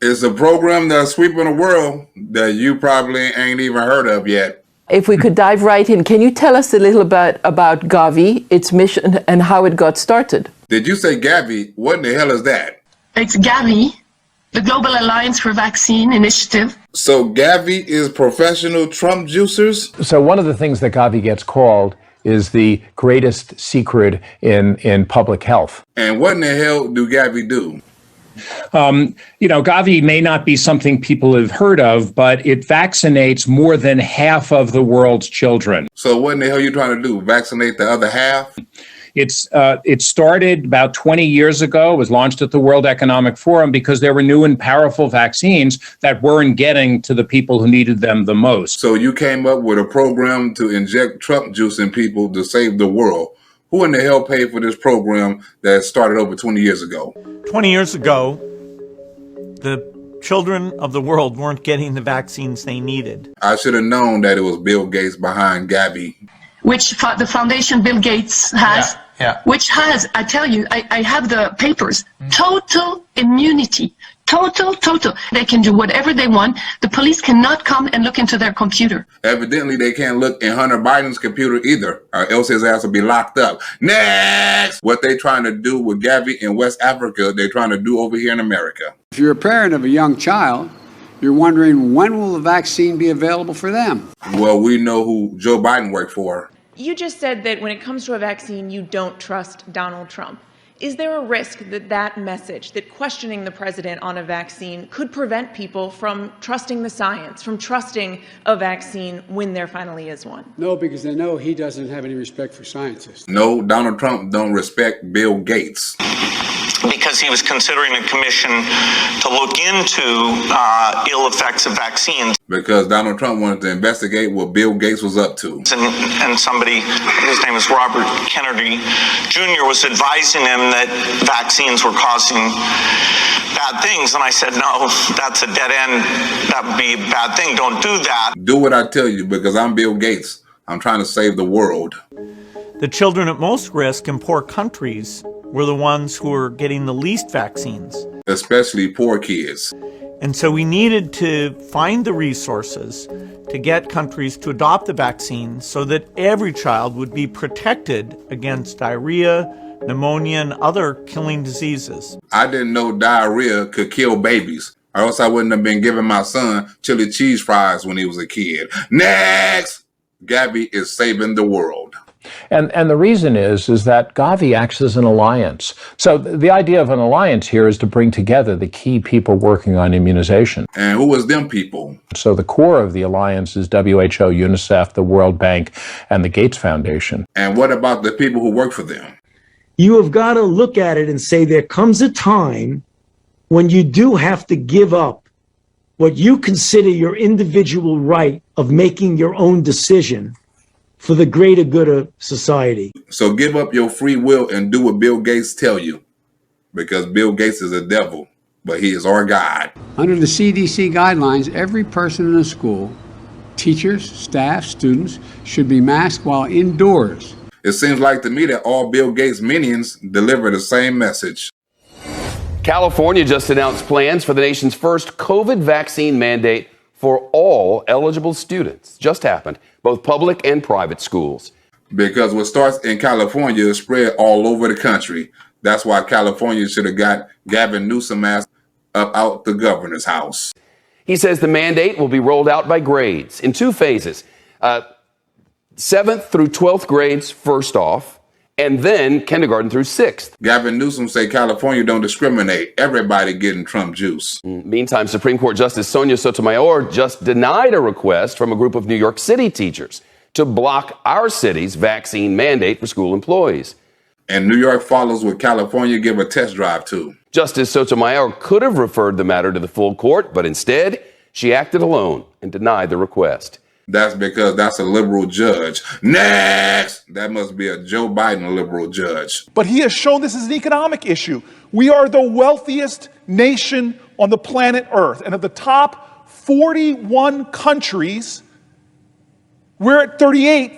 It's a program that's sweeping the world that you probably ain't even heard of yet. If we could dive right in, can you tell us a little bit about Gavi, its mission, and how it got started? Did you say Gavi? What in the hell is that? It's Gavi, the Global Alliance for Vaccine Initiative. So Gavi is professional Trump juicers? So one of the things that Gavi gets called is the greatest secret in public health. And what in the hell do Gavi do? Gavi may not be something people have heard of, but it vaccinates more than half of the world's children. So what in the hell are you trying to do? Vaccinate the other half? It started about 20 years ago. It was launched at the World Economic Forum because there were new and powerful vaccines that weren't getting to the people who needed them the most. So you came up with a program to inject Trump juice in people to save the world. Who in the hell paid for this program that started over 20 years ago? 20 years ago, the children of the world weren't getting the vaccines they needed. I should have known that it was Bill Gates behind Gavi. Which the foundation Bill Gates has, which has, I tell you, I have the papers, total immunity, total. They can do whatever they want. The police cannot come and look into their computer. Evidently, they can't look in Hunter Biden's computer either, or else his ass will be locked up. Next! What they trying to do with Gavi in West Africa, they're trying to do over here in America. If you're a parent of a young child, you're wondering when will the vaccine be available for them? Well, we know who Joe Biden worked for. You just said that when it comes to a vaccine, you don't trust Donald Trump. Is there a risk that that message, that questioning the president on a vaccine, could prevent people from trusting the science, from trusting a vaccine when there finally is one? No, because they know he doesn't have any respect for scientists. No, Donald Trump don't respect Bill Gates. Because he was considering a commission to look into ill effects of vaccines. Because Donald Trump wanted to investigate what Bill Gates was up to. And somebody, his name is Robert Kennedy Jr., was advising him that vaccines were causing bad things. And I said, no, that's a dead end. That would be a bad thing. Don't do that. Do what I tell you, because I'm Bill Gates. I'm trying to save the world. The children at most risk in poor countries were the ones who were getting the least vaccines. Especially poor kids. And so we needed to find the resources to get countries to adopt the vaccine so that every child would be protected against diarrhea, pneumonia, and other killing diseases. I didn't know diarrhea could kill babies, or else I wouldn't have been giving my son chili cheese fries when he was a kid. Next! Gavi is saving the world. And the reason is that Gavi acts as an alliance. So the idea of an alliance here is to bring together the key people working on immunization. And who is them people? So the core of the alliance is WHO, UNICEF, the World Bank, and the Gates Foundation. And what about the people who work for them? You have got to look at it and say there comes a time when you do have to give up what you consider your individual right of making your own decision for the greater good of society. So give up your free will and do what Bill Gates tell you, because Bill Gates is a devil, but he is our God. Under the CDC guidelines, every person in a school, teachers, staff, students, should be masked while indoors. It seems like to me that all Bill Gates minions deliver the same message. California just announced plans for the nation's first COVID vaccine mandate for all eligible students. Just happened, both public and private schools. Because what starts in California is spread all over the country. That's why California should have got Gavin Newsom ass up out the governor's house. He says the mandate will be rolled out by grades in 2 phases. 7th through 12th grades first off, and then kindergarten through 6th. Gavin Newsom say California don't discriminate. Everybody getting Trump juice. Meantime, Supreme Court Justice Sonia Sotomayor just denied a request from a group of New York City teachers to block our city's vaccine mandate for school employees. And New York follows what California give a test drive to. Justice Sotomayor could have referred the matter to the full court, but instead, she acted alone and denied the request. That's because that's a liberal judge. Next! That must be a Joe Biden liberal judge. But he has shown this is an economic issue. We are the wealthiest nation on the planet Earth. And of the top 41 countries, we're at 38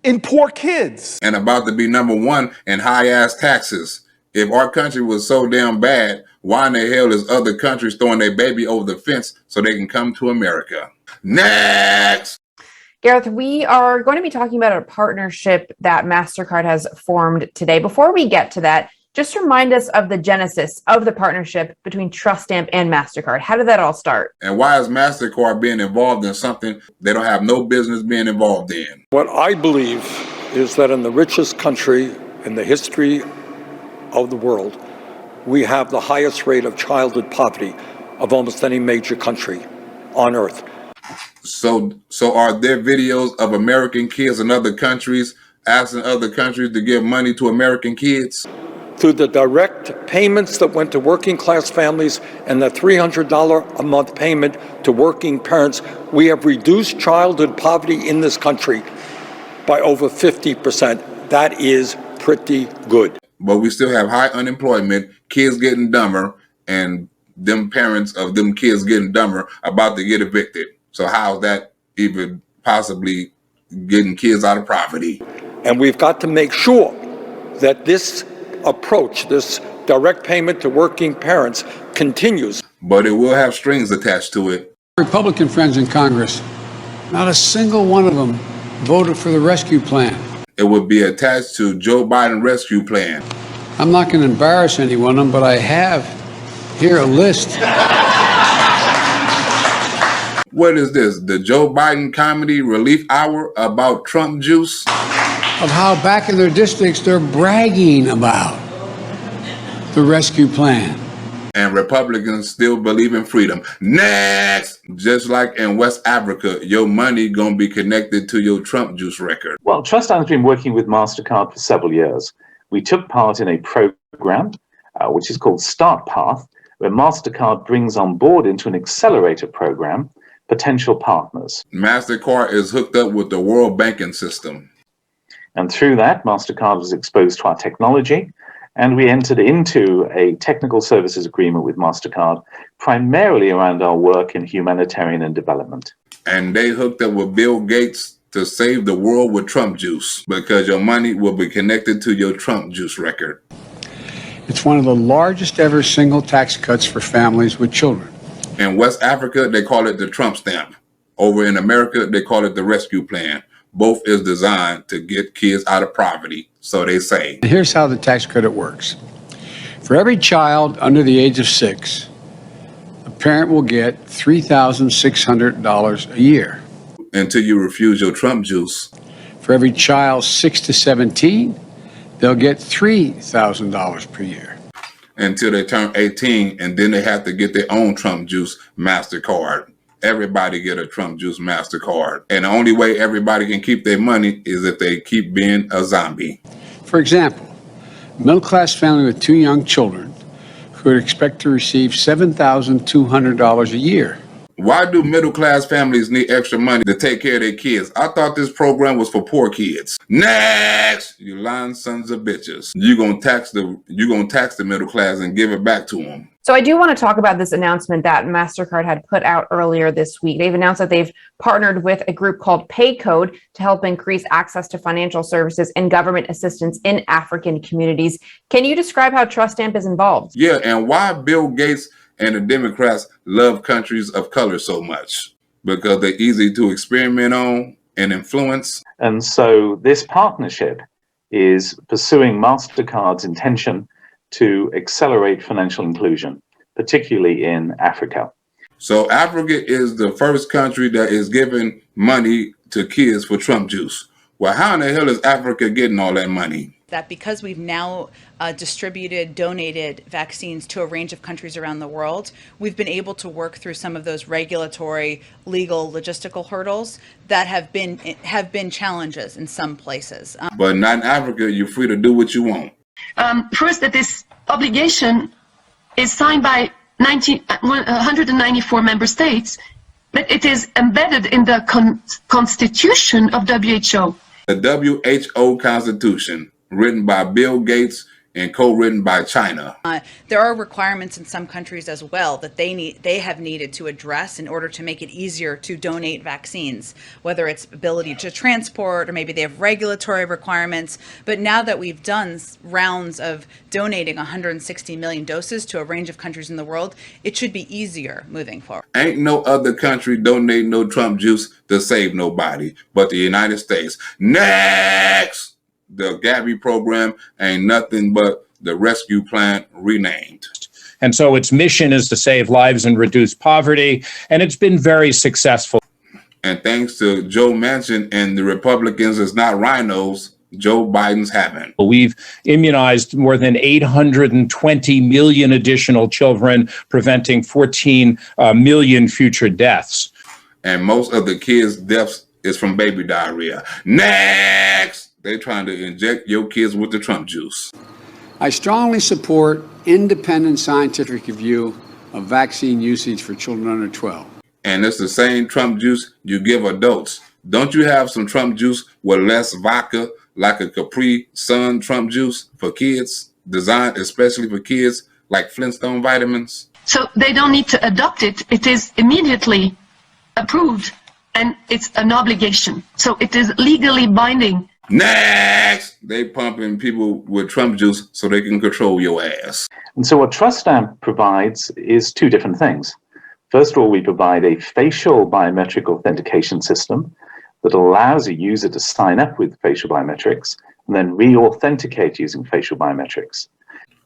in poor kids. And about to be number 1 in high-ass taxes. If our country was so damn bad, why in the hell is other countries throwing their baby over the fence so they can come to America? Next! Gareth, we are going to be talking about a partnership that MasterCard has formed today. Before we get to that, just remind us of the genesis of the partnership between TrustStamp and MasterCard. How did that all start? And why is MasterCard being involved in something they don't have no business being involved in? What I believe is that in the richest country in the history of the world, we have the highest rate of childhood poverty of almost any major country on earth. So are there videos of American kids in other countries asking other countries to give money to American kids? Through the direct payments that went to working class families and the $300 a month payment to working parents, we have reduced childhood poverty in this country by over 50%. That is pretty good. But we still have high unemployment, kids getting dumber, and them parents of them kids getting dumber about to get evicted. So how is that even possibly getting kids out of poverty? And we've got to make sure that this approach, this direct payment to working parents, continues. But it will have strings attached to it. Republican friends in Congress, not a single one of them voted for the rescue plan. It would be attached to Joe Biden rescue plan. I'm not going to embarrass anyone of them, but I have here a list. What is this? The Joe Biden comedy relief hour about Trump juice? Of how back in their districts they're bragging about the rescue plan. And Republicans still believe in freedom. Next! Just like in West Africa, your money gonna be connected to your Trump juice record. Well, TrustStamp has been working with MasterCard for several years. We took part in a program, which is called Start Path, where MasterCard brings on board into an accelerator program potential partners. MasterCard is hooked up with the World Banking System. And through that, MasterCard was exposed to our technology, and we entered into a technical services agreement with MasterCard, primarily around our work in humanitarian and development. And they hooked up with Bill Gates to save the world with Trump juice, because your money will be connected to your Trump juice record. It's one of the largest ever single tax cuts for families with children. In West Africa, they call it the Trump stamp. Over in America, they call it the rescue plan. Both is designed to get kids out of poverty, so they say. And here's how the tax credit works. For every child under the age of 6, a parent will get $3,600 a year. Until you refuse your Trump juice. For every child 6 to 17, they'll get $3,000 per year. Until they turn 18, and then they have to get their own Trump juice MasterCard. Everybody get a Trump juice MasterCard. And the only way everybody can keep their money is if they keep being a zombie. For example, a middle-class family with 2 young children could expect to receive $7,200 a year. Why do middle-class families need extra money to take care of their kids? I thought this program was for poor kids. Next! You lying sons of bitches. You're gonna tax the middle class and give it back to them. So I do want to talk about this announcement that MasterCard had put out earlier this week. They've announced that they've partnered with a group called PayCode to help increase access to financial services and government assistance in African communities. Can you describe how TrustStamp is involved? Yeah, and why Bill Gates and the Democrats love countries of color so much? Because they're easy to experiment on and influence. And so this partnership is pursuing MasterCard's intention to accelerate financial inclusion, particularly in Africa. So Africa is the first country that is giving money to kids for Trump juice. Well, how in the hell is Africa getting all that money? That because we've now donated vaccines to a range of countries around the world, we've been able to work through some of those regulatory, legal, logistical hurdles that have been challenges in some places. But not in Africa. You're free to do what you want. First, that this obligation is signed by 194 member states, but it is embedded in the constitution of WHO. The WHO Constitution, written by Bill Gates and co-written by China. There are requirements in some countries as well that they have needed to address in order to make it easier to donate vaccines, whether it's ability to transport or maybe they have regulatory requirements. But now that we've done rounds of donating 160 million doses to a range of countries in the world, it should be easier moving forward. Ain't no other country donating no Trump juice to save nobody but the United States. Next! The Gavi program ain't nothing but the rescue plan renamed. And so its mission is to save lives and reduce poverty, and it's been very successful. And thanks to Joe Manchin and the Republicans, it's not rhinos, Joe Biden's having. We've immunized more than 820 million additional children, preventing 14 million future deaths. And most of the kids' deaths is from baby diarrhea. Next! They're trying to inject your kids with the Trump juice. I strongly support independent scientific review of vaccine usage for children under 12. And it's the same Trump juice you give adults. Don't you have some Trump juice with less vodka, like a Capri Sun Trump juice for kids, designed especially for kids, like Flintstone vitamins? So they don't need to adopt it. It is immediately approved, and it's an obligation. So it is legally binding. Next! They pumping people with Trump juice so they can control your ass. And so what Trust Stamp provides is two different things. First of all, we provide a facial biometric authentication system that allows a user to sign up with facial biometrics and then re-authenticate using facial biometrics.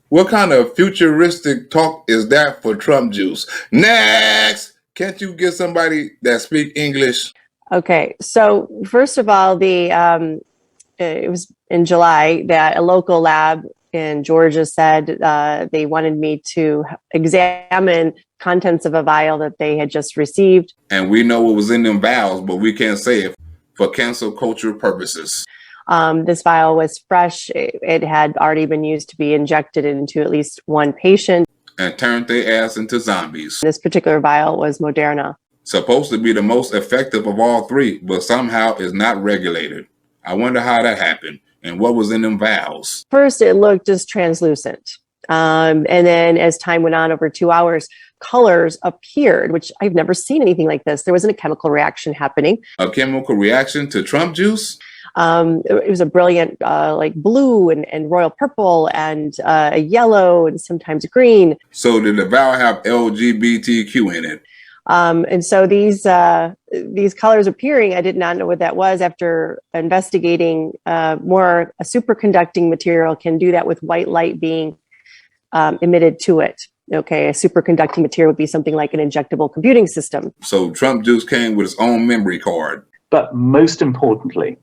What kind of futuristic talk is that for Trump juice? Next! Can't you get somebody that speak English? Okay, so first of all, it was in July that a local lab in Georgia said they wanted me to examine contents of a vial that they had just received. And we know what was in them vials, but we can't say it for cancel culture purposes. This vial was fresh. It had already been used to be injected into at least one patient. And turned their ass into zombies. This particular vial was Moderna. Supposed to be the most effective of all three, but somehow is not regulated. I wonder how that happened and what was in them vials. First, it looked just translucent. And then as time went on, over 2 hours, colors appeared, which I've never seen anything like this. There wasn't a chemical reaction happening. A chemical reaction to Trump juice? It was a brilliant like blue and royal purple and a yellow and sometimes green. So did the vial have LGBTQ in it? And so these colors appearing, I did not know what that was. After investigating a superconducting material can do that with white light being emitted to it. Okay, a superconducting material would be something like an injectable computing system. So Trump juice came with its own memory card. But most importantly,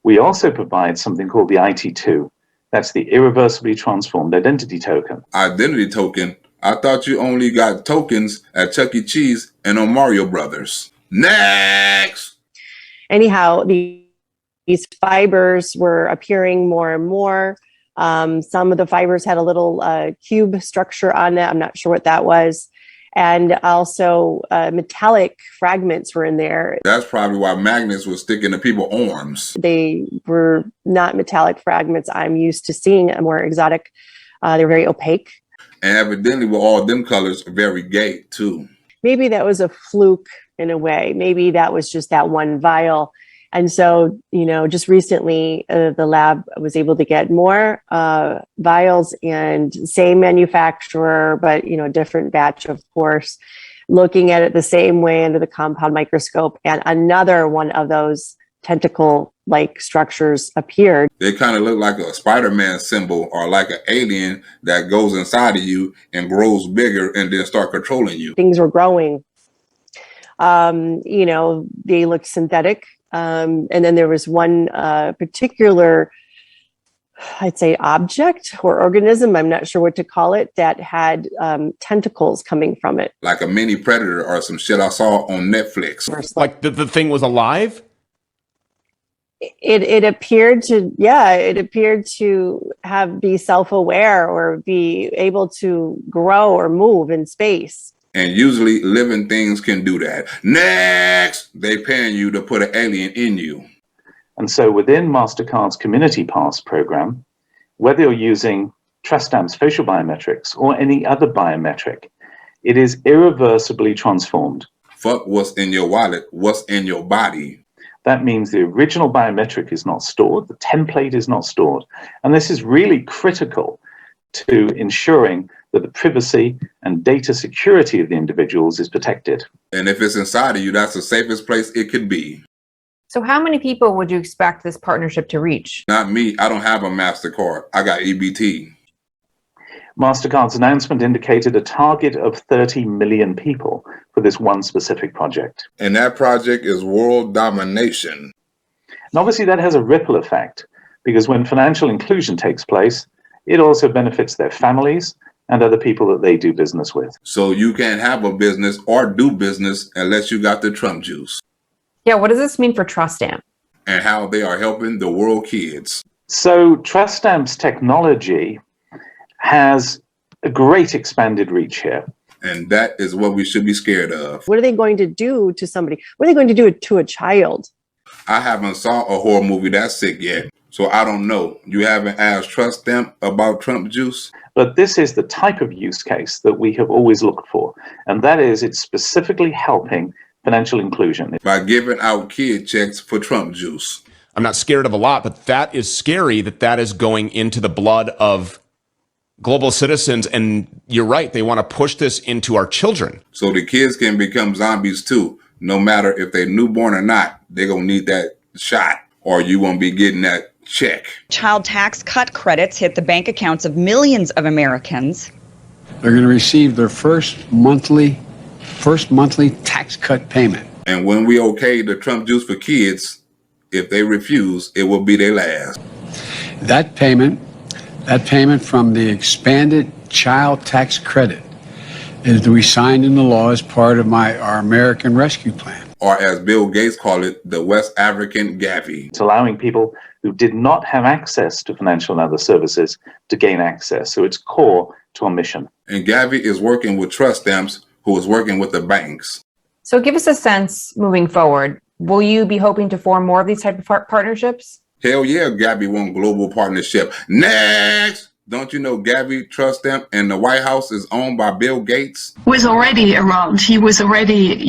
we also provide something called the IT2. That's the irreversibly transformed identity token. Identity token? I thought you only got tokens at Chuck E. Cheese and on Mario Brothers. Next! Anyhow, these fibers were appearing more and more. Some of the fibers had a little cube structure on it. I'm not sure what that was. And also metallic fragments were in there. That's probably why magnets were sticking to people's arms. They were not metallic fragments I'm used to seeing, more exotic. They were very opaque. And evidently with all them colors, very gay too. Maybe that was a fluke in a way. Maybe that was just that one vial. And so, just recently, the lab was able to get more vials and same manufacturer, but, different batch, of course, looking at it the same way under the compound microscope. And another one of those tentacle-like structures appeared. They kind of look like a Spider-Man symbol or like an alien that goes inside of you and grows bigger and then start controlling you. Things were growing. They looked synthetic. And then there was one particular, I'd say, object or organism, I'm not sure what to call it, that had tentacles coming from it. Like a mini predator or some shit I saw on Netflix. Like the thing was alive? It appeared to be self-aware or be able to grow or move in space. And usually living things can do that. Next, they paying you to put an alien in you. And so within MasterCard's Community Pass program, whether you're using trust stamps, facial biometrics, or any other biometric, it is irreversibly transformed. Fuck what's in your wallet, what's in your body. That means the original biometric is not stored, the template is not stored. And this is really critical to ensuring that the privacy and data security of the individuals is protected. And if it's inside of you, that's the safest place it could be. So how many people would you expect this partnership to reach? Not me. I don't have a MasterCard. I got EBT. MasterCard's announcement indicated a target of 30 million people for this one specific project. And that project is world domination. And obviously that has a ripple effect, because when financial inclusion takes place, it also benefits their families and other people that they do business with. So you can't have a business or do business unless you got the Trump juice. Yeah, what does this mean for Trust Stamp? And how they are helping the world kids. So Trust Stamp's technology has a great expanded reach here. And that is what we should be scared of. What are they going to do to somebody? What are they going to do to a child? I haven't saw a horror movie that sick yet, so I don't know. You haven't asked Trust Stamp about Trump juice? But this is the type of use case that we have always looked for. And that is, it's specifically helping financial inclusion. By giving out kid checks for Trump juice. I'm not scared of a lot, but that is scary that is going into the blood of global citizens. And you're right, they want to push this into our children. So the kids can become zombies too. No matter if they're newborn or not, they're going to need that shot or you won't be getting that check. Child tax cut credits hit the bank accounts of millions of Americans. They're going to receive their first monthly tax cut payment. And when we okay the Trump juice for kids, if they refuse, it will be their last. That payment from the expanded child tax credit is to be signed into law as part of our American Rescue Plan. Or as Bill Gates called it, the West African Gavi. It's allowing people who did not have access to financial and other services to gain access. So it's core to our mission. And Gavi is working with Trust Stamps, who is working with the banks. So give us a sense moving forward. Will you be hoping to form more of these type of partnerships? Hell yeah, Gavi won global partnership. Next! Don't you know Gavi, Trust Stamp, and the White House is owned by Bill Gates? Was already around. He was already,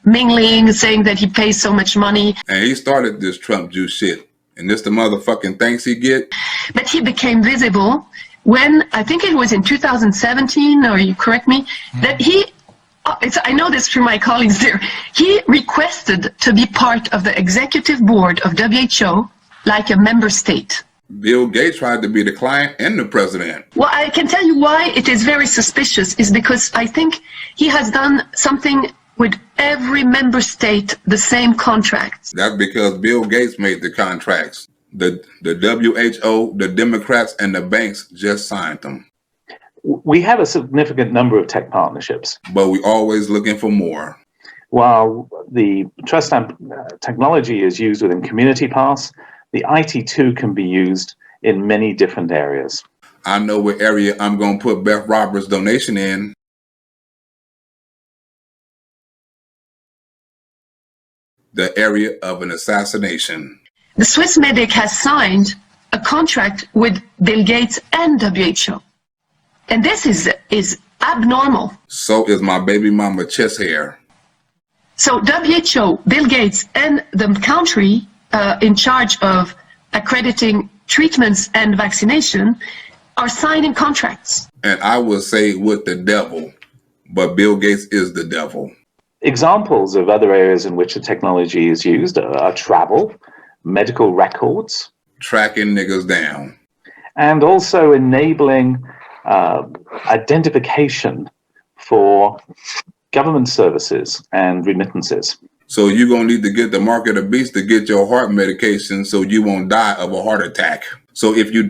mingling, saying that he pays so much money. And he started this Trump juice shit. And this the motherfucking thanks he get? But he became visible when, I think it was in 2017, or you correct me, that I know this through my colleagues there, he requested to be part of the executive board of WHO like a member state. Bill Gates tried to be the client and the president. Well, I can tell you why it is very suspicious is because I think he has done something with every member state, the same contracts. That's because Bill Gates made the contracts. The WHO, the Democrats, and the banks just signed them. We have a significant number of tech partnerships. But we're always looking for more. While the Trust Stamp technology is used within Community Pass, the IT2 can be used in many different areas. I know what area I'm going to put Beth Roberts' donation in. The area of an assassination. The Swissmedic has signed a contract with Bill Gates and WHO. And this is abnormal. So is my baby mama chest hair. So WHO, Bill Gates, and the country in charge of accrediting treatments and vaccination are signing contracts. And I would say with the devil, but Bill Gates is the devil. Examples of other areas in which the technology is used are travel, medical records, tracking niggas down, and also enabling identification for government services and remittances. So you're going to need to get the mark of the beast to get your heart medication so you won't die of a heart attack. So if you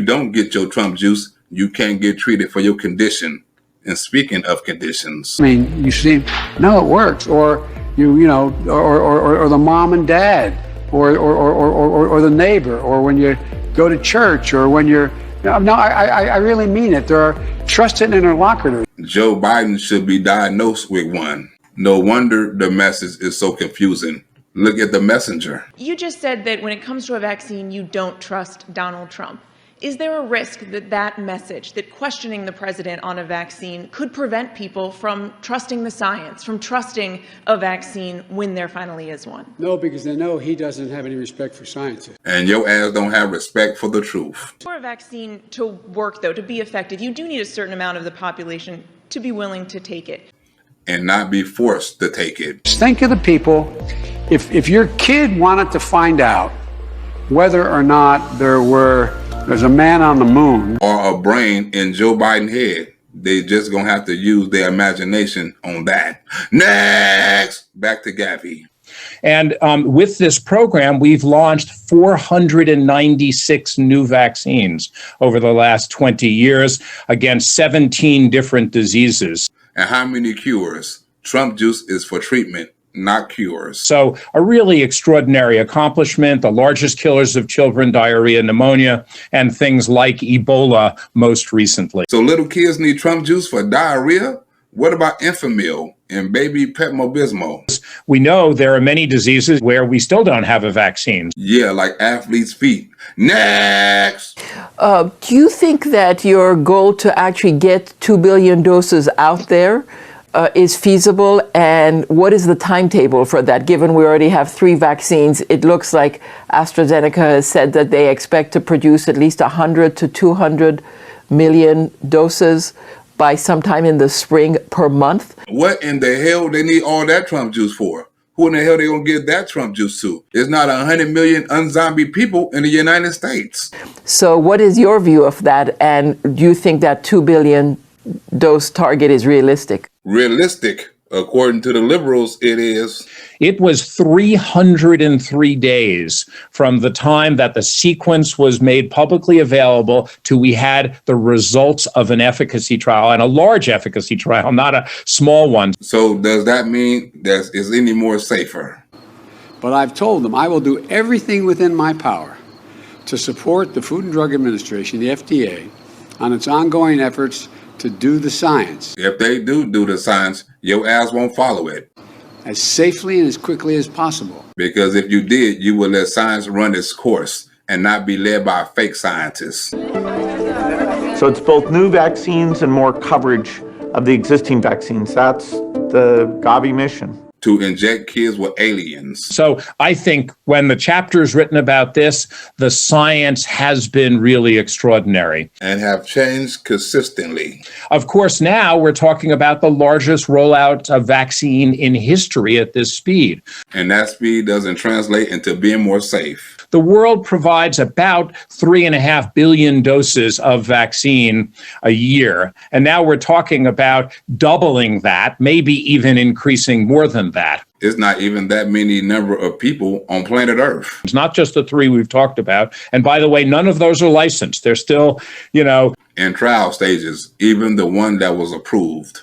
don't get your Trump juice, you can't get treated for your condition. And speaking of conditions, I mean, you see, no, it works. Or or the mom and dad, or the neighbor, or when you go to church, or when you're. No, I really mean it. There are trusted interlocutors. Joe Biden should be diagnosed with one. No wonder the message is so confusing. Look at the messenger. You just said that when it comes to a vaccine, you don't trust Donald Trump. Is there a risk that that message, that questioning the president on a vaccine, could prevent people from trusting the science, from trusting a vaccine when there finally is one? No, because they know he doesn't have any respect for scientists. And your ass don't have respect for the truth. For a vaccine to work, though, to be effective, you do need a certain amount of the population to be willing to take it. And not be forced to take it. Think of the people, if your kid wanted to find out whether or not there's a man on the moon. Or a brain in Joe Biden's head. They just gonna have to use their imagination on that. Next! Back to Gavi. And with this program, we've launched 496 new vaccines over the last 20 years against 17 different diseases. And how many cures? Trump juice is for treatment, not cures. So a really extraordinary accomplishment, the largest killers of children, diarrhea, pneumonia, and things like Ebola most recently. So little kids need Trump juice for diarrhea? What about Enfamil and baby Pepto-Bismol? We know there are many diseases where we still don't have a vaccine. Yeah, like athlete's feet. Next! Do you think that your goal to actually get 2 billion doses out there is feasible? And what is the timetable for that? Given we already have 3 vaccines, it looks like AstraZeneca has said that they expect to produce at least 100 to 200 million doses by sometime in the spring per month. What in the hell they need all that Trump juice for? Who in the hell they gonna give that Trump juice to? There's not 100 million unzombie people in the United States. So what is your view of that? And do you think that 2 billion dose target is realistic? Realistic, according to the liberals, it is. It was 303 days from the time that the sequence was made publicly available to we had the results of an efficacy trial, and a large efficacy trial, not a small one. So does that mean that it's any more safer? But I've told them I will do everything within my power to support the Food and Drug Administration, the FDA, on its ongoing efforts to do the science. If they do the science, your ass won't follow it. As safely and as quickly as possible. Because if you did, you would let science run its course and not be led by fake scientists. So it's both new vaccines and more coverage of the existing vaccines. That's the Gavi mission. To inject kids with aliens. So I think when the chapter is written about this, the science has been really extraordinary. And have changed consistently. Of course, now we're talking about the largest rollout of vaccine in history at this speed. And that speed doesn't translate into being more safe. The world provides about 3.5 billion doses of vaccine a year. And now we're talking about doubling that, maybe even increasing more than that. It's not even that many number of people on planet Earth. It's not just the 3 we've talked about. And by the way, none of those are licensed. They're still, in trial stages, even the one that was approved.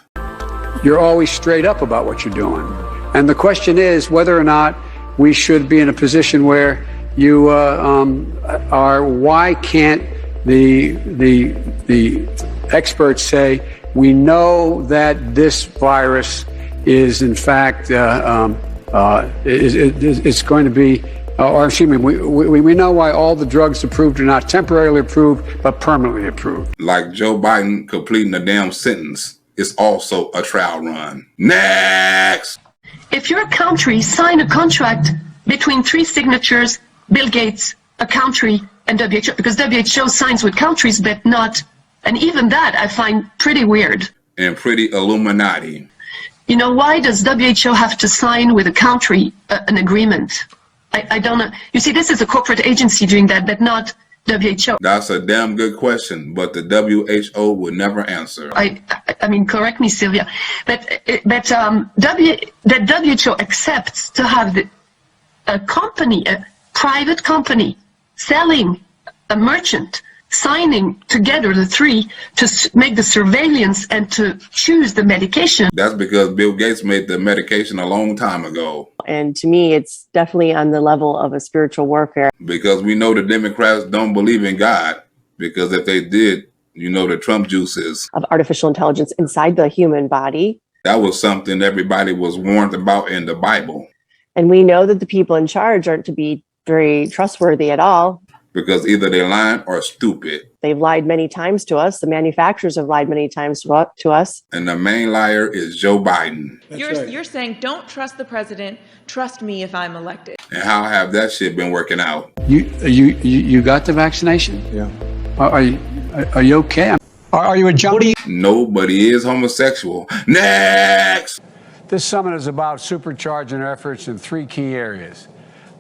You're always straight up about what you're doing. And the question is whether or not we should be in a position where you why can't the experts say we know that this virus is in fact it's going to be or excuse me, we know why all the drugs approved are not temporarily approved but permanently approved. Like Joe Biden completing a damn sentence is also a trial run. Next! If your country signed a contract between 3 signatures, Bill Gates, a country, and WHO, because WHO signs with countries, but not, and even that I find pretty weird. And pretty Illuminati. You know, why does WHO have to sign with a country an agreement? I don't know. You see, this is a corporate agency doing that, but not WHO. That's a damn good question, but the WHO would never answer. I mean, correct me, Sylvia, but WHO accepts to have a company, a private company, selling a merchant, signing together the 3 to make the surveillance and to choose the medication. That's because Bill Gates made the medication a long time ago. And to me, it's definitely on the level of a spiritual warfare. Because we know the Democrats don't believe in God. Because if they did, the Trump juice is. Of artificial intelligence inside the human body. That was something everybody was warned about in the Bible. And we know that the people in charge aren't to be very trustworthy at all. Because either they're lying or stupid. They've lied many times to us. The manufacturers have lied many times to us. And the main liar is Joe Biden. You're saying don't trust the president, trust me if I'm elected. And how have that shit been working out? You got the vaccination? Yeah. Are you okay? Are you a junkie? Nobody is homosexual. Next! This summit is about supercharging our efforts in 3 key areas.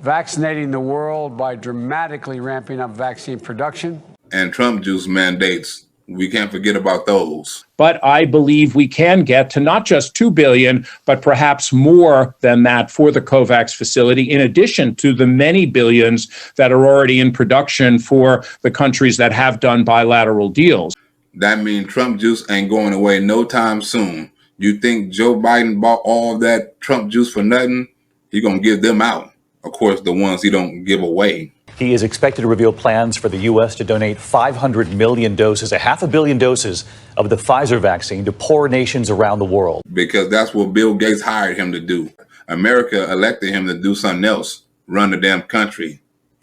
Vaccinating the world by dramatically ramping up vaccine production. And Trump juice mandates. We can't forget about those. But I believe we can get to not just 2 billion, but perhaps more than that for the COVAX facility, in addition to the many billions that are already in production for the countries that have done bilateral deals. That means Trump juice ain't going away no time soon. You think Joe Biden bought all that Trump juice for nothing? He gonna give them out. Of course, the ones he don't give away. He is expected to reveal plans for the U.S. to donate 500 million doses, 500 million doses of the Pfizer vaccine to poor nations around the world. Because that's what Bill Gates hired him to do. America elected him to do something else, run the damn country.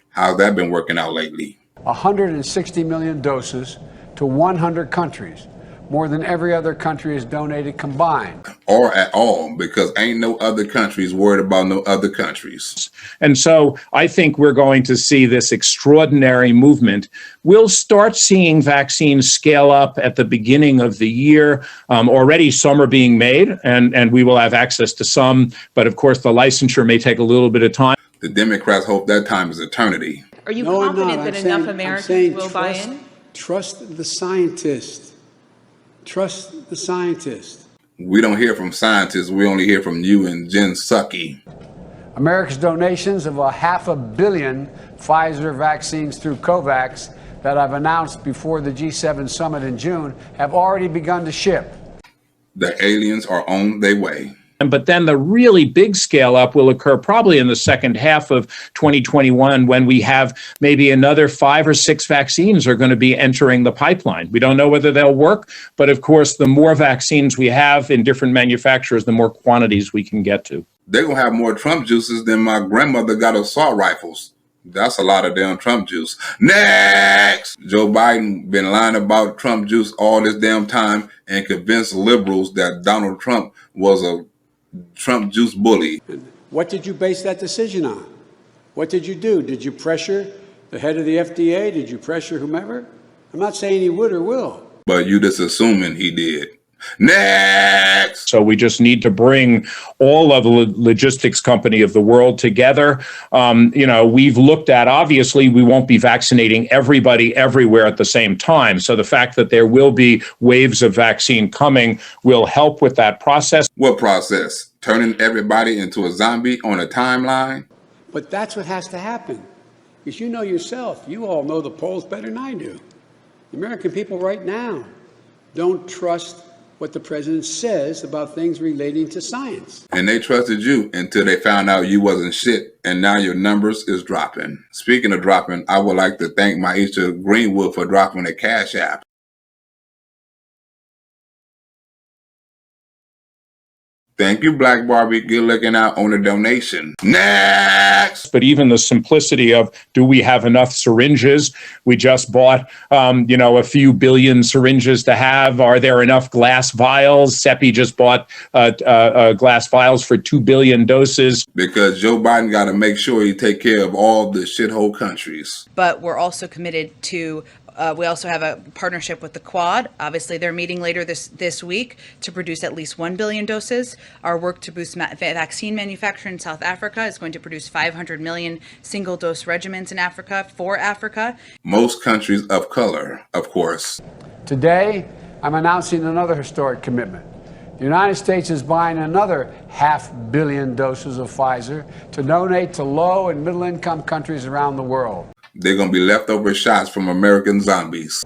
How's that been working out lately? 160 million doses to 100 countries. More than every other country has donated combined. Or at all, because ain't no other countries worried about no other countries. And so I think we're going to see this extraordinary movement. We'll start seeing vaccines scale up at the beginning of the year. Already some are being made, and we will have access to some. But of course, the licensure may take a little bit of time. The Democrats hope that time is eternity. Are you confident that enough Americans will buy in? Trust the scientists. Trust the scientists. We don't hear from scientists. We only hear from you and Jen Psaki. America's donations of 500 million Pfizer vaccines through COVAX that I've announced before the G7 summit in June have already begun to ship. The aliens are on their way. But then the really big scale up will occur probably in the second half of 2021, when we have maybe another 5 or 6 vaccines are going to be entering the pipeline. We don't know whether they'll work, but of course, the more vaccines we have in different manufacturers, the more quantities we can get to. They're going to have more Trump juices than my grandmother got assault rifles. That's a lot of damn Trump juice. Next! Joe Biden been lying about Trump juice all this damn time and convinced liberals that Donald Trump was a Trump juice bully. What did you base that decision on? What did you do? Did you pressure the head of the FDA? Did you pressure whomever? I'm not saying he would or will. But you just assuming he did. Next! So we just need to bring all of the logistics company of the world together. We've looked at, obviously, we won't be vaccinating everybody everywhere at the same time. So the fact that there will be waves of vaccine coming will help with that process. What process? Turning everybody into a zombie on a timeline? But that's what has to happen. Because you know yourself, you all know the polls better than I do. The American people right now don't trust what the president says about things relating to science. And they trusted you until they found out you wasn't shit, and now your numbers is dropping. Speaking of dropping, I would like to thank Maisha Greenwood for dropping a Cash App. Thank you, Black Barbie. Good looking out on the donation. Next! But even the simplicity of, do we have enough syringes? We just bought, a few billion syringes to have. Are there enough glass vials? CEPI just bought glass vials for 2 billion doses. Because Joe Biden got to make sure he take care of all the shithole countries. But we're also committed to we also have a partnership with the Quad. Obviously, they're meeting later this week to produce at least 1 billion doses. Our work to boost vaccine manufacturing in South Africa is going to produce 500 million single-dose regimens in Africa for Africa. Most countries of color, of course. Today, I'm announcing another historic commitment. The United States is buying another 500 million doses of Pfizer to donate to low and middle-income countries around the world. They're going to be leftover shots from American zombies.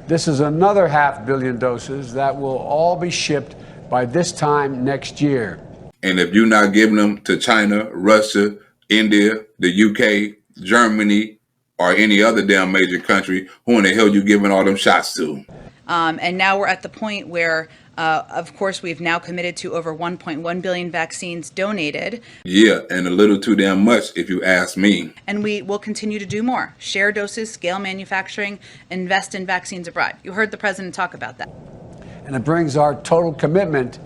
This is another 500 million doses that will all be shipped by this time next year. And if you're not giving them to China, Russia, India, the UK, Germany, or any other damn major country, who in the hell you giving all them shots to? And now we're at the point where Of course, we've now committed to over 1.1 billion vaccines donated. Yeah, and a little too damn much if you ask me. And we will continue to do more. Share doses, scale manufacturing, invest in vaccines abroad. You heard the president talk about that. And it brings our total commitment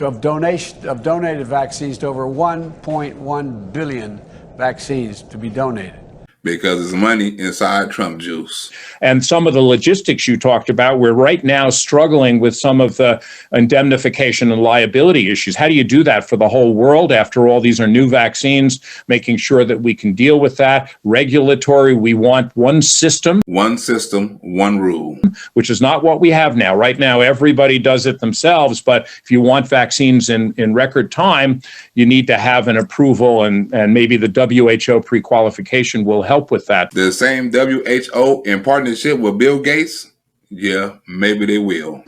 of donated vaccines to over 1.1 billion vaccines to be donated. Because it's money inside Trump juice. And some of the logistics you talked about, we're right now struggling with some of the indemnification and liability issues. How do you do that for the whole world? After all, these are new vaccines, making sure that we can deal with that. Regulatory, we want one system. One system, one rule. Which is not what we have now. Right now, everybody does it themselves. But if you want vaccines in record time, you need to have an approval, and maybe the WHO pre-qualification will help with that. The same WHO in partnership with Bill Gates? Yeah, maybe they will.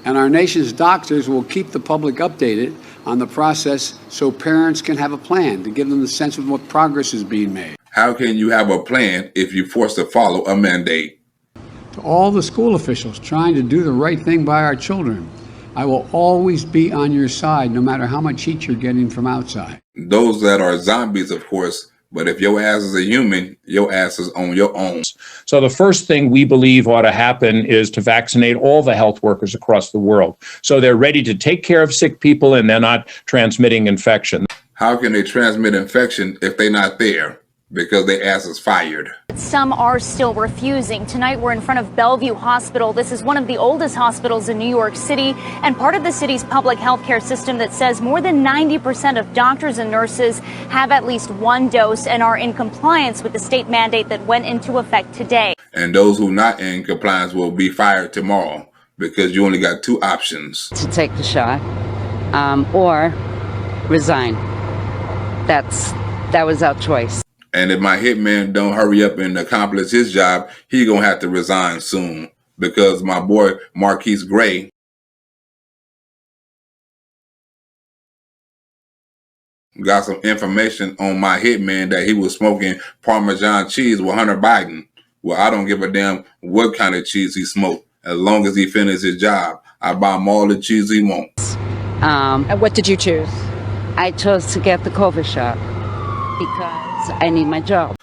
And our nation's doctors will keep the public updated on the process so parents can have a plan to give them the sense of what progress is being made. How can you have a plan if you're forced to follow a mandate? To all the school officials trying to do the right thing by our children, I will always be on your side no matter how much heat you're getting from outside. Those that are zombies, of course. But if your ass is a human, your ass is on your own. So the first thing we believe ought to happen is to vaccinate all the health workers across the world, so they're ready to take care of sick people and they're not transmitting infection. How can they transmit infection if they're not there? Because their ass is fired. Some are still refusing. Tonight we're in front of Bellevue Hospital. This is one of the oldest hospitals in New York City and part of the city's public health care system that says more than 90% of doctors and nurses have at least one dose and are in compliance with the state mandate that went into effect today. And those who are not in compliance will be fired tomorrow because you only got two options. To take the shot or resign. That was our choice. And if my hitman don't hurry up and accomplish his job, he gonna have to resign soon. Because my boy Marquise Gray got some information on my hitman that he was smoking Parmesan cheese with Hunter Biden. Well, I don't give a damn what kind of cheese he smoked. As long as he finishes his job, I buy him all the cheese he wants. And what did you choose? I chose to get the COVID shot because I need my job.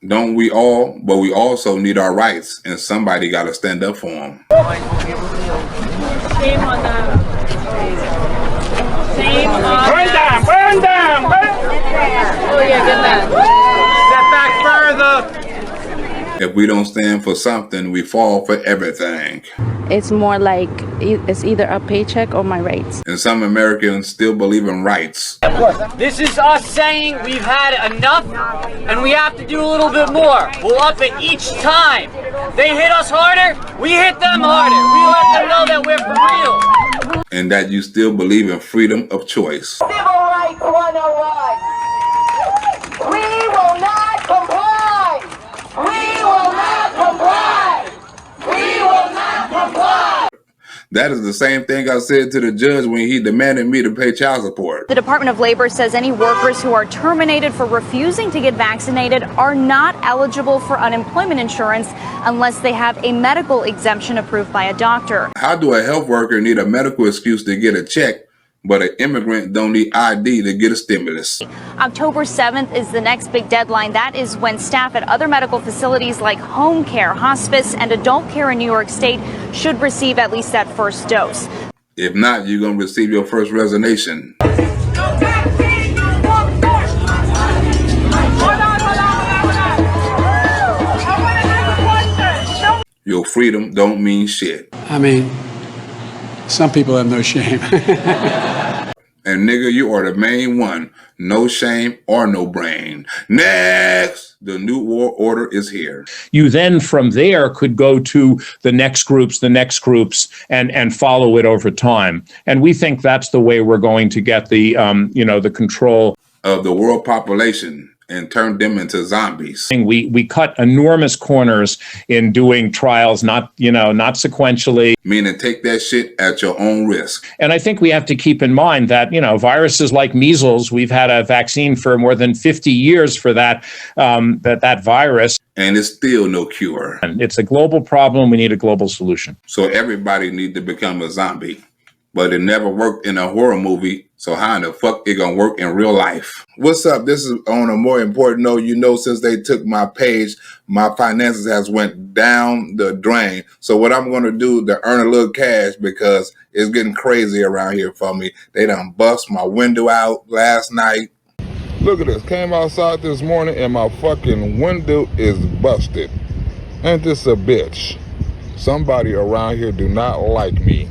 Don't we all? But we also need our rights, and somebody got to stand up for them. Shame on them. Shame on Burn down! Burn down! Oh yeah, get that. Step back further. If we don't stand for something, we fall for everything. It's more like it's either a paycheck or my rights. And some Americans still believe in rights. This is us saying we've had enough and we have to do a little bit more. We'll up it each time. They hit us harder, we hit them harder. We let them know that we're for real. And that you still believe in freedom of choice. Civil Rights 101. We will not comply. We will not comply. We will not comply. That is the same thing I said to the judge when he demanded me to pay child support. The Department of Labor says any workers who are terminated for refusing to get vaccinated are not eligible for unemployment insurance unless they have a medical exemption approved by a doctor. How do a health worker need a medical excuse to get a check, but an immigrant don't need ID to get a stimulus? October 7th is the next big deadline. That is when staff at other medical facilities like home care, hospice, and adult care in New York State should receive at least that first dose. If not, you're going to receive your first resignation. Your freedom don't mean shit. I mean, some people have no shame. And nigga, you are the main one. No shame or no brain. Next, the new war order is here. You then from there could go to the next groups, and follow it over time. And we think that's the way we're going to get the, the control of the world population and turn them into zombies. We cut enormous corners in doing trials, not sequentially. Meaning take that shit at your own risk. And I think we have to keep in mind that, viruses like measles, we've had a vaccine for more than 50 years for that virus. And it's still no cure. And it's a global problem. We need a global solution. So everybody needs to become a zombie. but it never worked in a horror movie. So how in the fuck it gonna work in real life? What's up? This is on a more important note. You know, since they took my page, my finances has went down the drain. So what I'm gonna do to earn a little cash, because it's getting crazy around here for me. They done bust my window out last night. Look at this. Came outside this morning and my fucking window is busted. Ain't this a bitch? Somebody around here do not like me.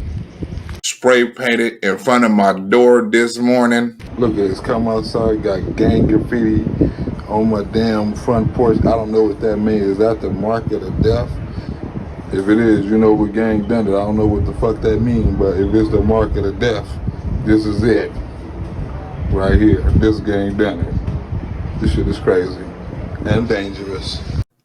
Spray painted in front of my door this morning. Look at this. Come outside, got gang graffiti on my damn front porch. I don't know what that means. Is that the mark of the death? If it is, you know what gang done it. I don't know what the fuck that means, but if it's the mark of the death, this is it. Right here. This gang done it. This shit is crazy and dangerous.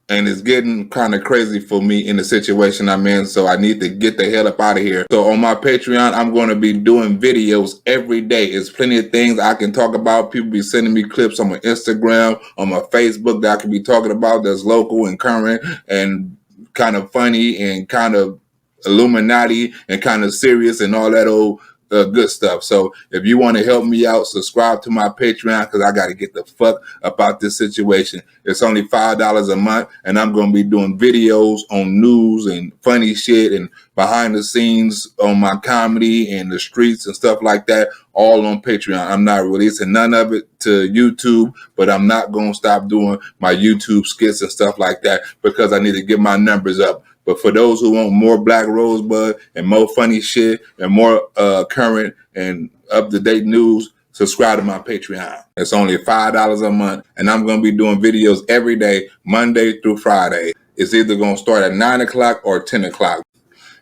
And it's getting kind of crazy for me in the situation I'm in, so I need to get the hell up out of here. So on my Patreon, I'm going to be doing videos every day. There's plenty of things I can talk about. People be sending me clips on my Instagram, on my Facebook that I can be talking about that's local and current and kind of funny and kind of Illuminati and kind of serious and all that old good stuff. So if you want to help me out, subscribe to my Patreon, because I got to get the fuck about this situation. It's only $5 a month, and I'm going to be doing videos on news and funny shit and behind the scenes on my comedy and the streets and stuff like that, all on Patreon. I'm not releasing none of it to YouTube, but I'm not going to stop doing my YouTube skits and stuff like that, because I need to get my numbers up. But for those who want more Black Rosebud and more funny shit and more current and up-to-date news, subscribe to my Patreon. It's only $5 a month, and I'm going to be doing videos every day, Monday through Friday. It's either going to start at 9 o'clock or 10 o'clock,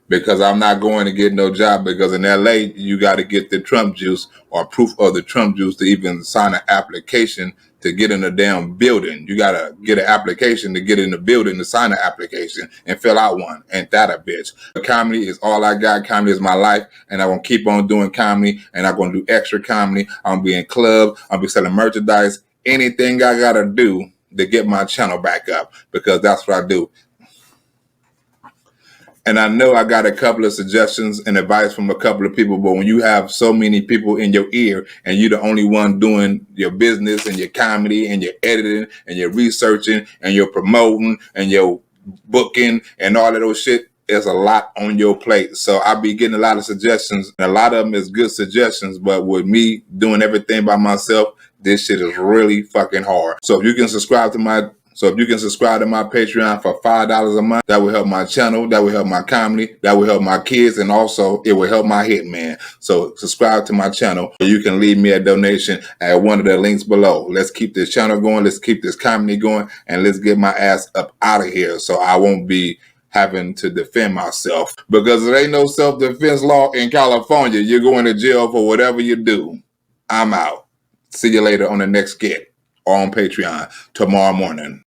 because I'm not going to get no job, because in LA, you got to get the Trump juice or proof of the Trump juice to even sign an application to get in a damn building. You got to get an application to get in the building to sign an application and fill out one. Ain't that a bitch? Comedy is all I got. Comedy is my life, and I'm going to keep on doing comedy, and I'm going to do extra comedy. I'm going to be in clubs. I'll be selling merchandise. Anything I got to do to get my channel back up, because that's what I do. And I know I got a couple of suggestions and advice from a couple of people, but when you have so many people in your ear and you're the only one doing your business and your comedy and your editing and your researching and your promoting and your booking and all of those shit, there's a lot on your plate. So I be getting a lot of suggestions, and a lot of them is good suggestions, but with me doing everything by myself, this shit is really fucking hard. So if you can subscribe to my Patreon for $5 a month, that will help my channel, that will help my comedy, that will help my kids, and also it will help my hitman. So subscribe to my channel. You can leave me a donation at one of the links below. Let's keep this channel going. Let's keep this comedy going, and let's get my ass up out of here so I won't be having to defend myself, because there ain't no self-defense law in California. You're going to jail for whatever you do. I'm out. See you later on the next skit or on Patreon tomorrow morning.